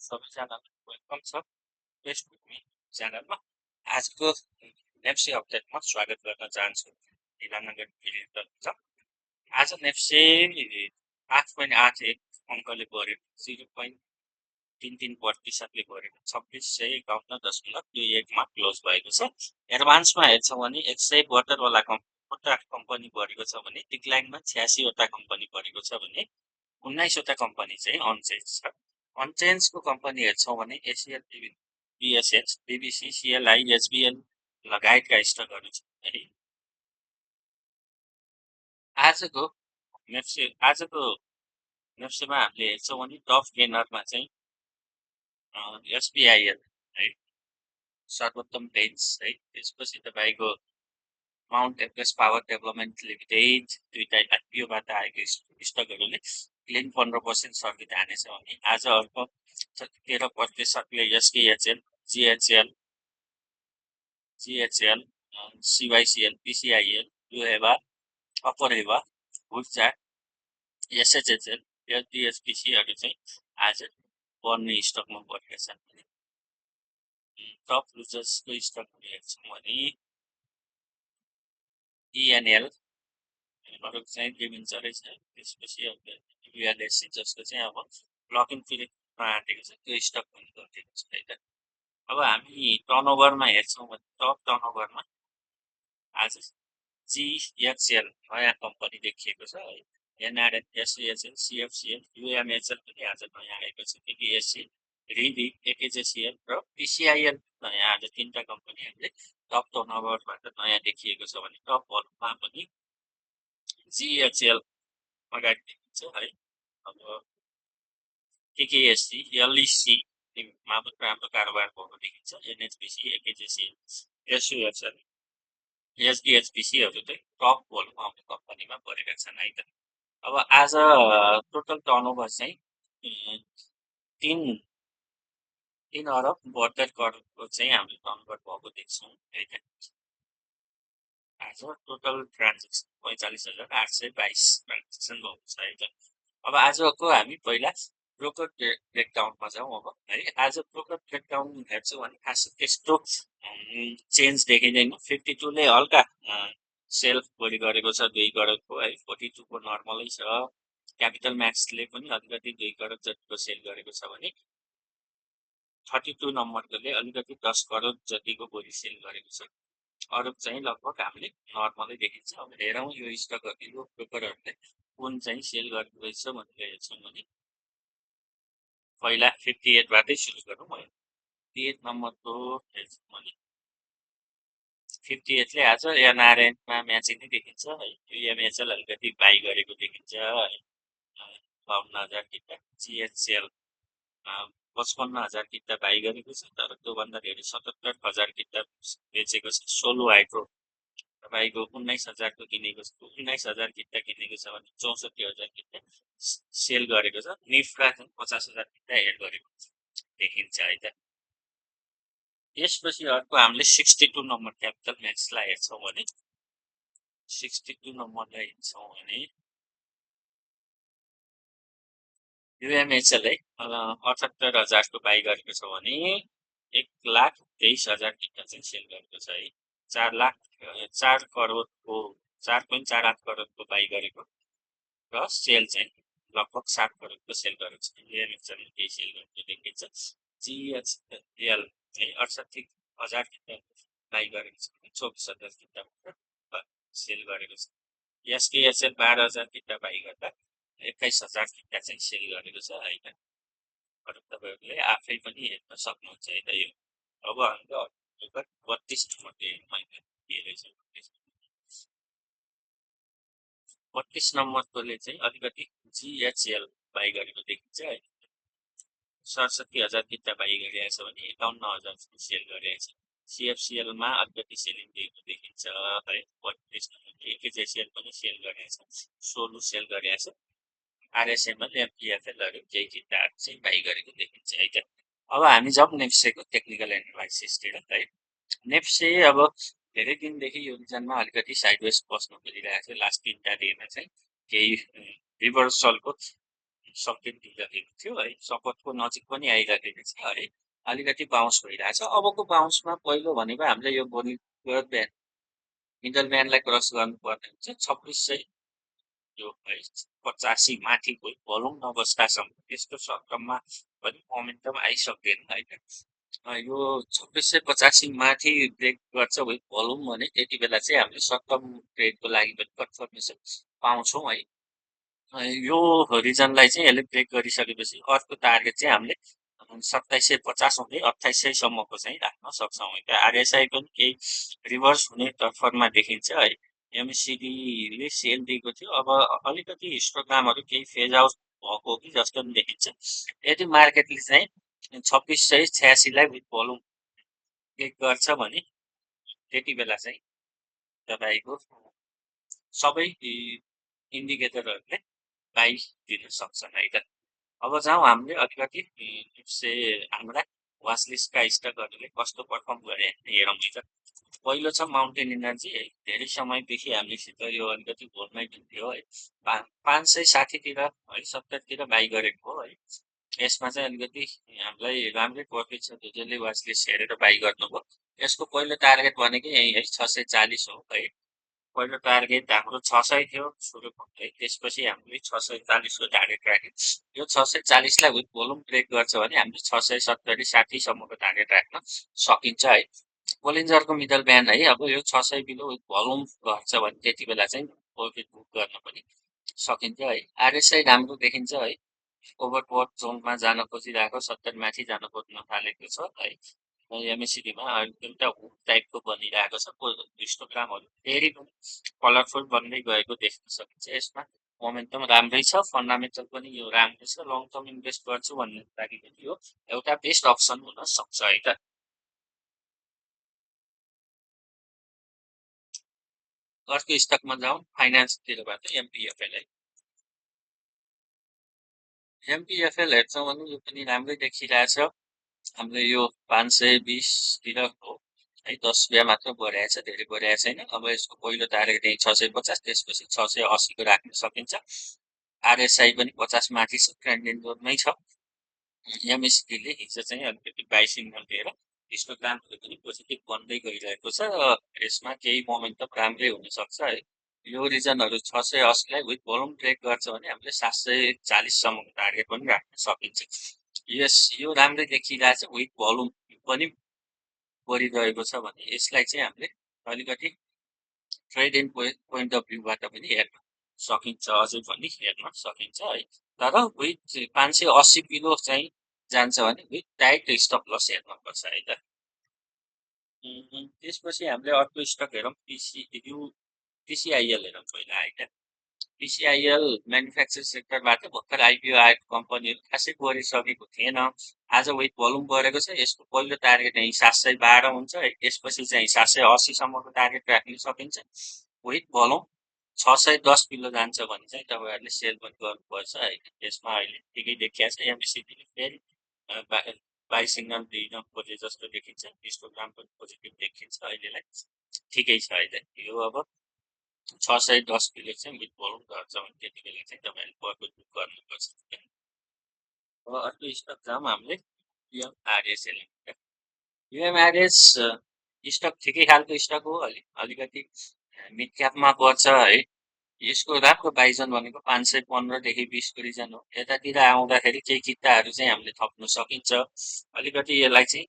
सबैजनालाई वेलकम छ best with me च्यानलमा। आजको नेप्से अपडेटमा स्वागत गर्न चाहन्छु। ढिलानगर भिडियो छ। आज नेप्से 8.81 अङ्कले बढ्यो, 0.33% बढेको 2651.21मा क्लोज भएको छ। एडभान्समा हेर्छौँ भने 172वटा कम्पनी बढेको छ भने डिक्लाइनमा 86वटा कम्पनी बढेको छ भने 19वटा कम्पनी चाहिँ अनचेन्ज छ। अनचेन्जको कम्पनी हेर्छौँ भने एसिएल, बिएसएच, बिबिसी, सिएलआई, एसबिएल लगायतका स्टकहरू छन् है। आजको नेप्सेमा हामीले हेर्छौँ भने टप गेनरमा चाहिँ एसबिआइएल है, सर्वोत्तम पेन्ट्स है, त्यसपछि तपाईँको Mount Everest power development limited, दुईटा आइपिओबाट आएको स्टकहरूले क्लिन 15% सर्किट हानेछ भने आज अर्को 13%ले एसकेएचएल, जिएचएल, सिवाइसिएल, पिसिआइएल, युहेवा, अप्पर हेवा, ऊर्जा, एसएचएचएल, एचडिएसपिसीहरू चाहिँ आज बढ्ने स्टकमा बढेका छन्। टप लुजर्सको स्टकहरू हेर्छौँ भने इएनएल चाहिँ लिमिन्चरै छ, त्यसपछि युएलएससी जसको चाहिँ अब ब्लक इन पिरियडमा आँटेको छ, त्यो स्टक पनि घटेको छ है त। अब हामी टर्नओभरमा हेर्छौँ भने टप टर्नओभरमा आज जिएचएल नयाँ कम्पनी देखिएको छ है। एनआरएन, एसएचएल, सिएफसिएल, युएमएचएल पनि आज नयाँ आएको छ। एकेएससी, रिभी, एकेजेसिएल र पिसिआइएल नयाँ आज 3टा कम्पनी हामीले टप टर्नओभरबाट नयाँ देखिएको छ भने टप भलुममा पनि जिएचएल अगाडि देखिन्छ है। अब केकेएससी, एलइसीमा पनि राम्रो कारोबार भएको देखिन्छ। एनएचपिसी, एकेजेसिएल, एसयुएचएल, एचडिएचपिसीहरू चाहिँ टप भलुम आउने कम्पनीमा परेका छन् है त। अब आज टोटल टर्नओभर चाहिँ 3 अरब 72 करोडको चाहिँ हामीले टर्नओभर भएको देख्छौँ है त। आज टोटल ट्रान्जेक्सन 45,822 ट्रान्जेक्सन भएको छ है त। अब आजको हामी पहिला ब्रोकर ब्रेकडाउनमा जाउँ अब है। आज ब्रोकर ब्रेकडाउन हेर्छौँ भने खास त्यस्तो चेन्ज देखिँदैन। 52ले हल्का सेल बढी गरेको छ 2 करोडको है, 42को नर्मलै छ। क्यापिटल म्याक्सले पनि अलिकति 2 करोड जतिको सेल गरेको छ भने 32 नम्बरकोले अलिकति 10 करोड जतिको बढी सेल गरेको छ। अरू चाहिँ लगभग हामीले नर्मलै देखिन्छ। अब हेरौँ यो स्टकहरू यो ब्रोकरहरूले कुन चाहिँ सेल गरेको रहेछ भनेर हेर्छौँ भने पहिला 58बाटै सुरु गरौँ है। 58 नम्बरको हेर्छौँ भने 58ले आज एनआरएनमा म्याचिङ नै देखिन्छ है। युएमएचएल अलिकति बाई गरेको देखिन्छ है, 52,000 किता। जिएचएल 55,000 किता बाई गरेको छ, तर त्योभन्दा धेरै 77,000 किता बेचेको छ। सोलो हाइड्रो तपाईँको 19,000को किनेको छ, 19,000 किता किनेको छ भने 64,000 किता सेल गरेको छ। निफ्टका 50,000 किता एड गरेको देखिन्छ है त। यसपछि अर्को हामीले 62 नम्बर क्यापिटल म्याक्सलाई हेर्छौँ भने 62 नम्बरलाई हेर्छौँ भने युएमएचएल है 78,000को बाई गरेको छ भने 1,23,000 किता चाहिँ सेल गरेको छ है। 4 करोडको 4.48 करोडको बाई गरेको र सेल चाहिँ लगभग 7 करोडको सेल गरेको छ। युएमएचएलले केही सेल गरेको देखिन्छ। जिएचएल 68,000 किता बाई गरेको छ भने 24,000 किता सेल गरेको छ। एसकेएचएल 12,000 किता बाई गर्दा 21,000 किता चाहिँ सेल गरेको छ है त। अरू तपाईँहरूले आफै पनि हेर्न सक्नुहुन्छ है त यो। अब हाम्रो 32 नम्बर के रहेछ 32 नम्बरकोले चाहिँ अलिकति जिएचएल बाई गरेको देखिन्छ है। 67,000 किता बाई गरेको छ भने 51,000 सेल गरेको छ। सिएफसिएलमा अलिकति सेलिङ दिएको देखिन्छ है। 32 नम्बर एकेजेसिएल पनि सेल गरेको छ, 16 सेल गरेको छ। आरएसएमएल, एमपिएफएलहरू केही किताहरू चाहिँ बाई गरेको देखिन्छ है त। अब हामी जाउँ नेप्सेको टेक्निकल एनालाइसिसतिर है। नेप्से अब धेरै दिनदेखि यो रिजनमा अलिकति साइडवेज बस्नु खोजिरहेको छ। लास्ट 3टा डेमा चाहिँ केही रिभर्सलको सब्जेक्ट दिइरहेको थियो है, सपोर्टको नजिक पनि आइरहेको छ है, अलिकति बााउन्स भइरहेछ। अबको बााउन्समा पहिलो भनेको हामीले यो बोलिङ मिडल ब्यान्डलाई क्रस गर्नुपर्ने हुन्छ 2600 यो है 85 माथि कोही भलौँ नबस्दासम्म त्यस्तो सट्टममा पनि मोमेन्टम आइसकेन होइन। यो 2685 माथि ब्रेक गर्छ विथ भलौँ भने त्यति बेला चाहिँ हामीले सट्टम ट्रेडको लागि पनि कन्फर्मेसन पाउँछौँ है। यो रिजनलाई चाहिँ यसले ब्रेक गरिसकेपछि अर्को टार्गेट चाहिँ हामीले 2750 हुँदै 2800सम्मको चाहिँ राख्न सक्छौँ है। आरएसआई पनि केही रिभर्स हुने तर्फरमा देखिन्छ है। एमएससिडीले सेल दिएको थियो, अब अलिकति हिस्टोग्रामहरू केही फेज आउट भएको हो कि जस्तो पनि देखिन्छ। यदि मार्केटले चाहिँ 2686लाई विथ भोल्युम ब्रेक गर्छ भने त्यति बेला चाहिँ तपाईँको सबै इन्डिकेटरहरूले बाई दिन सक्छन् है त। अब जाउँ हामीले अलिकति हाम्रा वाचलिस्टका स्टकहरूले कस्तो पर्फर्म गरे हेरौँ है त। पहिलो छ माउन्टेन इनर्जी है, धेरै समयदेखि हामीसित यो अलिकति भोलमै थियो है, 560तिर है 70तिर बाई गरेको हो है। यसमा चाहिँ अलिकति हामीलाई राम्रै प्रफिट छ, जसले वाचलिस्ट हेरेर बाई गर्नुभयो। यसको पहिलो टार्गेट भनेको यही है 640 हो है। पहिलो टार्गेट हाम्रो 600 थियो सुरुको है, त्यसपछि हामीले 640को टार्गेट राख्यौँ। यो 640लाई विथ भोल्युम ब्रेक गर्छ भने हामीले 670 60सम्मको टार्गेट राख्न सकिन्छ है। बोलिन्जरको मिडल ब्यान्ड है, अब यो 600 बिलो विथ भोल्युम गर्छ भने त्यति बेला चाहिँ प्रफिट बुक गर्न पनि सकिन्छ है। आरएसआई राम्रो देखिन्छ है, ओभरबोट जोनमा जान खोजिरहेको 70 माथि जान खोज्न थालेको छ है। एमएससिडीमा एउटा हुक टाइपको बनिरहेको छ, हिस्टोग्रामहरू फेरि पनि कलरफुल बन्दै गएको देख्न सकिन्छ। यसमा मोमेन्टम राम्रै छ, फन्डामेन्टल पनि यो राम्रो छ, लङ टर्म इन्भेस्ट गर्छु भन्ने लागि पनि यो एउटा बेस्ट अप्सन हुन सक्छ है त। अर्को स्टकमा जाउँ, फाइनेन्सतिरबाट एमपिएफएल है। एमपिएफएल हेर्छौँ भने यो पनि राम्रै देखिरहेछ। हामीले यो 520तिर हो है, 10 रुपियाँ मात्र बढाएको छ, धेरै बढाएको छैन। अब यसको पहिलो टार्गेट यही 650, त्यसपछि 680को राख्न सकिन्छ। आरएसआई पनि 50 माथि छ, ट्रेन्डिङ जोनमै छ। एमएसडीले हिजो चाहिँ अलिकति बाई सिग्नल दिएर हिस्टोग्रामहरू पनि पोजिटिभ बन्दै गइरहेको छ, यसमा केही मोमेन्टम राम्रै हुनसक्छ है। यो रिजनहरू 680लाई विथ भोल्युम ब्रेक गर्छ भने हामीले 740सम्मको टार्गेट पनि राख्न सकिन्छ। यो राम्रै देखिरहेछ, विथ भोल्युम पनि बढिरहेको छ भने यसलाई चाहिँ हामीले अलिकति ट्रेड इन पोइन्ट अफ भ्यूबाट पनि हेर्न सकिन्छ, अझै पनि हेर्न सकिन्छ है। तर विथ 580 किलो चाहिँ जान्छ भने विथ टाइट स्टप लस हेर्नुपर्छ है त। त्यसपछि हामीले अर्को स्टक हेरौँ, पिसिआइएल हेरौँ पहिला है त। पिसिआइएल म्यानुफ्याक्चर सेक्टरबाट भर्खर आइपिओ आएको कम्पनीहरू खासै बढिसकेको थिएन। आज विथ भोल्युम बढेको छ, यसको पहिलो टार्गेट यही 712 हुन्छ है, त्यसपछि चाहिँ 780सम्मको टार्गेट राख्न सकिन्छ। विथ भोल्युम 610 किलो जान्छ भने चाहिँ तपाईँहरूले सेल पनि गर्नुपर्छ है। यसमा अहिले ठिकै देखिया छ, एमएससीले फेरि बाई सिग्नल दिन खोजे जस्तो देखिन्छ, हिस्टोग्राम पनि पोजिटिभ देखिन्छ अहिलेलाई, ठिकै छ है त। यो अब 610 किलो चाहिँ विथ भोल्युम गर्छ भने त्यति बेला चाहिँ तपाईँहरूले प्रफिट बुक गर्नुपर्छ। अब अर्को स्टक जाउँ हामीले युएमआरएस हेर्नु। युएमआरएस स्टक ठिकै खालको स्टक हो, अलिकति मिड क्यापमा पर्छ है। यसको राम्रो बाइजन भनेको 515देखि 20को रिजन हो। यतातिर आउँदाखेरि केही किताहरू चाहिँ हामीले थप्न सकिन्छ, अलिकति यसलाई चाहिँ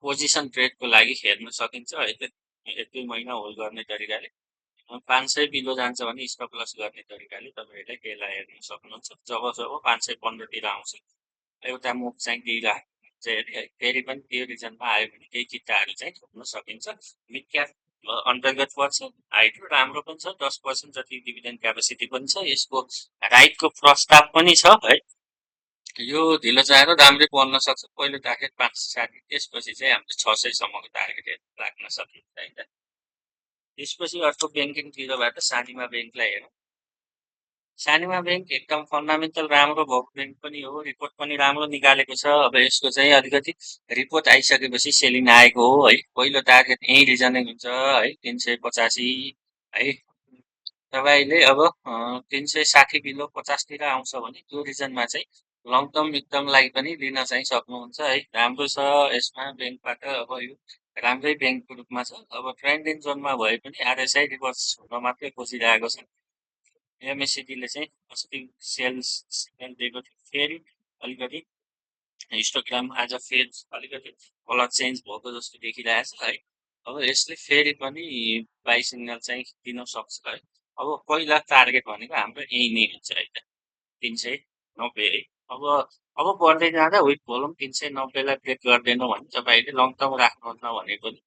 पोजिसन ट्रेडको लागि हेर्न सकिन्छ है। 1-2 महिना होल्ड गर्ने तरिकाले 500 बिलो जान्छ भने स्टप लस गर्ने तरिकाले तपाईँहरूले त्यसलाई हेर्न सक्नुहुन्छ। जब 515तिर आउँछ एउटा मुभ चाहिँ दिइरहेको है, फेरि पनि त्यो रिजनमा आयो भने केही किताहरू चाहिँ थप्न सकिन्छ। मिड क्याप अन्तर्गत पर्छ, हाइड्रो राम्रो पनि छ, 10% जति डिभिडेन्ड क्यापेसिटी पनि छ, यसको राइटको प्रस्ताव पनि छ है। यो ढिलो चाहेर राम्रै बन्न सक्छ। पहिलो टार्गेट 560, त्यसपछि चाहिँ हामीले 600सम्मको टार्गेट राख्न सकिन्छ है त। त्यसपछि अर्को ब्याङ्किङतिरबाट सानिमा ब्याङ्कलाई हेरौँ। सानिमा ब्याङ्क एकदम फन्डामेन्टल राम्रो भएको ब्याङ्क पनि हो, रिपोर्ट पनि राम्रो निकालेको छ। अब यसको चाहिँ अलिकति रिपोर्ट आइसकेपछि सेलिङ आएको हो है। पहिलो टार्गेट यही रिजनै हुन्छ है, 385 है। तपाईँले अब 360 किलो 50तिर आउँछ भने त्यो रिजनमा चाहिँ लङ टर्म मिड टर्मलाई पनि लिन चाहिँ सक्नुहुन्छ है। राम्रो छ यसमा ब्याङ्कबाट अब यो राम्रै ब्याङ्कको रूपमा छ। अब ट्रेन्ड इन जोनमा भए पनि आरएसआई रिभर्स हुन मात्रै खोजिरहेको छ। एमएससिडीले चाहिँ अस्ति सेल्स सिग्नल दिएको थियो, फेरि अलिकति हिस्टोग्राम आज फेरि अलिकति कलर चेन्ज भएको जस्तो देखिरहेछ है। अब यसले फेरि पनि बाई सिग्नल चाहिँ दिन सक्छ है। अब पहिला टार्गेट भनेको हाम्रो यही नै हुन्छ है त, 390 है। अब बढ्दै जाँदा विथ भोल्युम 390लाई ब्रेक गर्दैनौँ भने तपाईँले लङ टर्म राख्नुहुन्न भने पनि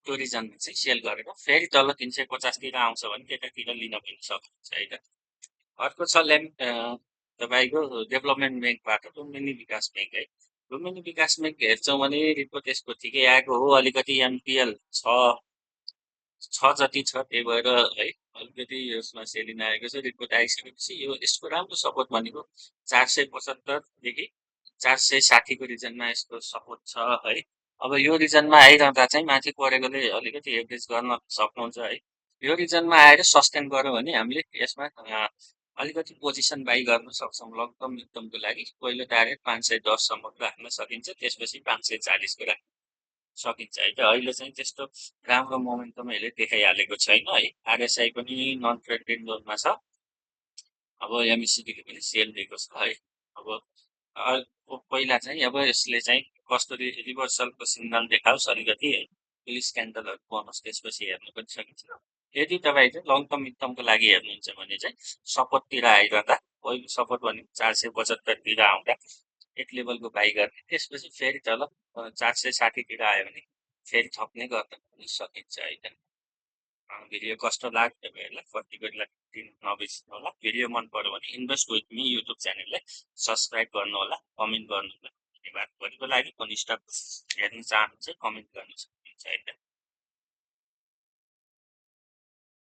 त्यो रिजनमा चाहिँ सेल गरेर फेरि तल 350तिर आउँछ भने त्यतातिर लिन पनि सक्नुहुन्छ है त। अर्को छ तपाईँको डेभलपमेन्ट ब्याङ्कबाट लुम्बिनी विकास ब्याङ्क है। लुम्बिनी विकास ब्याङ्क हेर्छौँ भने रिपोर्ट यसको ठिकै आएको हो, अलिकति एमपिएल छ जति छ, त्यही भएर है अलिकति यसमा सेलिङ आएको छ। रिपोर्ट आइसकेपछि यो यसको राम्रो सपोर्ट भनेको 475देखि 460को रिजनमा यसको सपोर्ट छ है। अब यो रिजनमा आइरहँदा चाहिँ माथि परेकोले अलिकति एभरेज गर्न सक्नुहुन्छ है। यो रिजनमा आएर सस्टेन गर्यो भने हामीले यसमा अलिकति पोजिसन बाई गर्न सक्छौँ लङ टर्म मिड टर्मको लागि। पहिलो टार्गेट 510सम्मको राख्न सकिन्छ, त्यसपछि 540को राख्न सकिन्छ है त। अहिले चाहिँ त्यस्तो राम्रो मोमेन्टम यसले देखाइहालेको छैन है। आरएसआई पनि नन ट्रेन्डेड जोनमा छ। अब एमएससिडीले पनि सेल दिएको छ है। अब पहिला चाहिँ अब यसले चाहिँ कस्तो रिभर्सलको सिग्नल देखाओस् अलिकति है, पुलिस क्यान्डलहरू बनोस्, त्यसपछि हेर्नु पनि सकिन्छ। यदि तपाईँ चाहिँ लङ टर्म मिड टर्मको लागि हेर्नुहुन्छ भने चाहिँ सपोर्टतिर आइरहँदा, पहिलो सपोर्ट भनेको 475तिर आउँदा एक लेभलको बाई गर्ने, त्यसपछि फेरि तल 460तिर आयो भने फेरि थप्ने गर्न पनि सकिन्छ है त। भिडियो कस्तो लाग्यो तपाईँहरूलाई कतिको दिन नबिर्सिनु होला। भिडियो मन पर्यो भने इन्भेस्ट विथ मी युट्युब च्यानललाई सब्सक्राइब गर्नु होला, कमेन्ट गर्नु होला। धन्यवाद। भोलिको लागि कुन स्टक हेर्न चाहनुहुन्छ कमेन्ट गर्नु सक्नुहुन्छ है त।